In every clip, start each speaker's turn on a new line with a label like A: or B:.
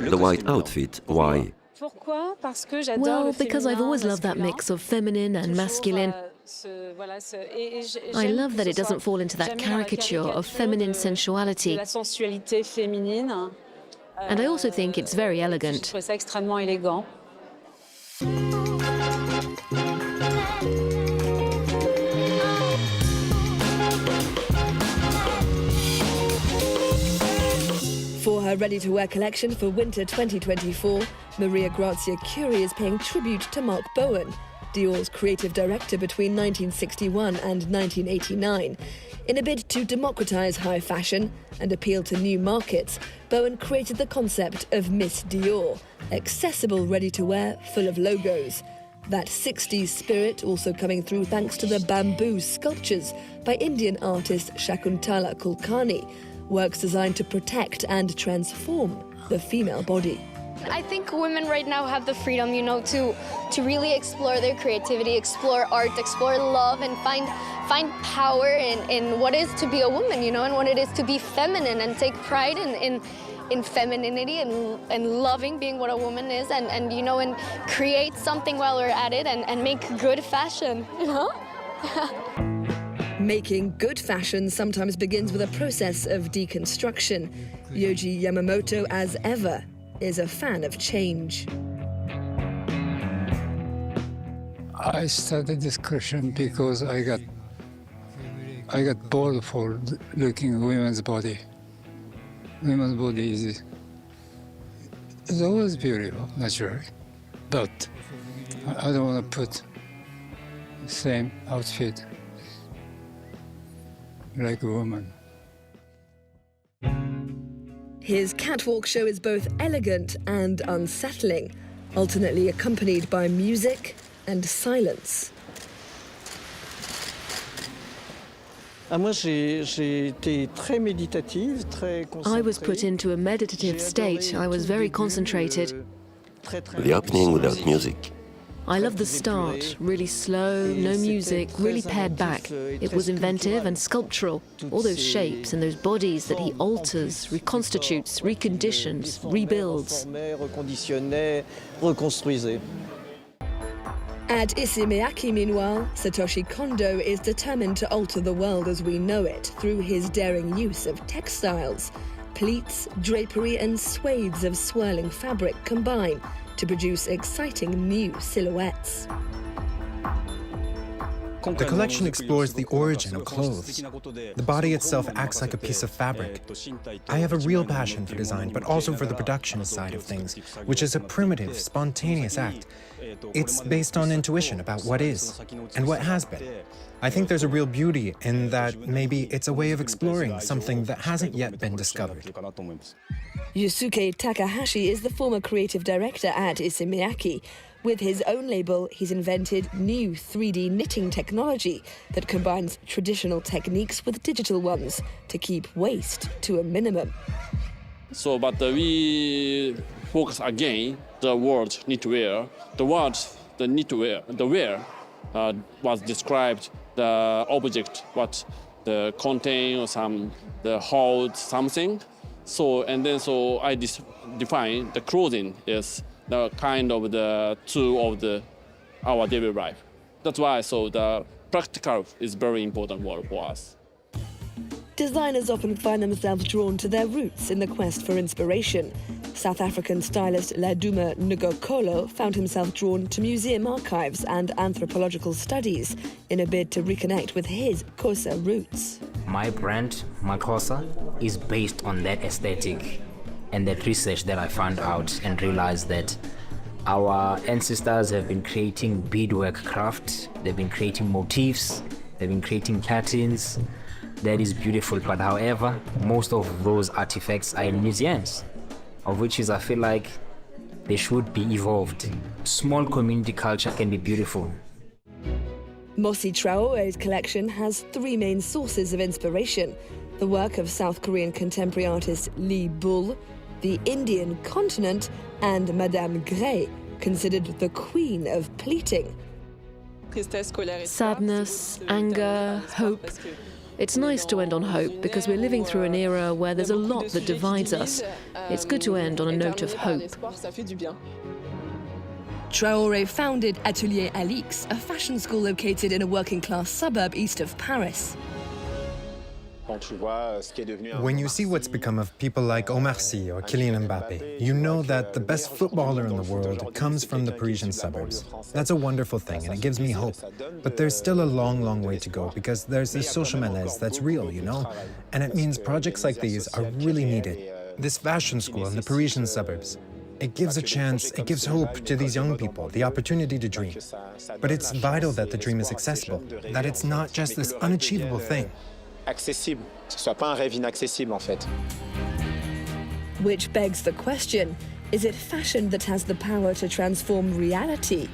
A: The white outfit, why?
B: Well, because I've always loved that mix of feminine and masculine. I love that it doesn't fall into that caricature of feminine sensuality. And I also think it's very elegant.
C: For her ready-to-wear collection for winter 2024, Maria Grazia Curie is paying tribute to Marc Bohan, Dior's creative director between 1961 and 1989. In a bid to democratize high fashion and appeal to new markets, Bohan created the concept of Miss Dior, accessible ready-to-wear full of logos. That 60s spirit also coming through thanks to the bamboo sculptures by Indian artist Shakuntala Kulkarni, works designed to protect and transform the female body.
D: I think women right now have the freedom, to really explore their creativity, explore art, explore love, and find power in what it is to be a woman, and what it is to be feminine, and take pride in femininity and loving being what a woman is, and create something while we're at it, and make good fashion,
C: Making good fashion sometimes begins with a process of deconstruction. Yohji Yamamoto, as ever, is a fan of change.
E: I started this question because I got bored for looking at women's body. Women's body is always beautiful, naturally, but I don't want to put the same outfit like a woman.
C: His catwalk show is both elegant and unsettling, alternately accompanied by music and silence.
B: I was put into a meditative state. I was very concentrated.
A: The opening without music.
B: I love the start, really slow, no music, really pared back. It was inventive and sculptural. All those shapes and those bodies that he alters, reconstitutes, reconditions, rebuilds.
C: At Issey, Miyake, meanwhile, Satoshi Kondo is determined to alter the world as we know it through his daring use of textiles. Pleats, drapery and swathes of swirling fabric combine to produce exciting new silhouettes.
F: The collection explores the origin of clothes. The body itself acts like a piece of fabric. I have a real passion for design, but also for the production side of things, which is a primitive, spontaneous act. It's based on intuition about what is and what has been. I think there's a real beauty in that maybe it's a way of exploring something that hasn't yet been discovered.
C: Yusuke Takahashi is the former creative director at Issey Miyake. With his own label, he's invented new 3D knitting technology that combines traditional techniques with digital ones to keep waste to a minimum.
G: But we focus again the word knitwear. The word the knitwear, the wear was described the object, what the contain or the hold something. So I define the clothing is the kind of the tool of our daily life. That's why the practical is very important word for us.
C: Designers often find themselves drawn to their roots in the quest for inspiration. South African stylist Laduma Ngokolo found himself drawn to museum archives and anthropological studies in a bid to reconnect with his Xhosa roots.
H: My brand, Maxhosa, is based on that aesthetic and that research that I found out and realized that our ancestors have been creating beadwork craft, they've been creating motifs, they've been creating patterns. That is beautiful, but however, most of those artifacts are in museums, of which I feel like they should be evolved. Small community culture can be beautiful.
C: Mossi Traore's collection has three main sources of inspiration: the work of South Korean contemporary artist Lee Bull, the Indian continent, and Madame Grail, considered the queen of pleating.
B: Sadness, anger, hope. It's nice to end on hope because we're living through an era where there's a lot that divides us. It's good to end on a note of hope.
C: Traoré founded Atelier Alix, a fashion school located in a working-class suburb east of Paris.
F: When you see what's become of people like Omar Sy or Kylian Mbappe, you know that the best footballer in the world comes from the Parisian suburbs. That's a wonderful thing, and it gives me hope. But there's still a long, long way to go, because there's this social malaise that's real, you know? And it means projects like these are really needed. This fashion school in the Parisian suburbs, it gives a chance, it gives hope to these young people, the opportunity to dream. But it's vital that the dream is accessible, that it's not just this unachievable thing.
I: Accessible, que ce soit pas un rêve inaccessible en fait.
C: Which begs the question, is it fashion that has the power to transform reality?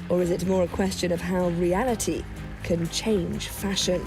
C: Or is it more a question of how reality can change fashion?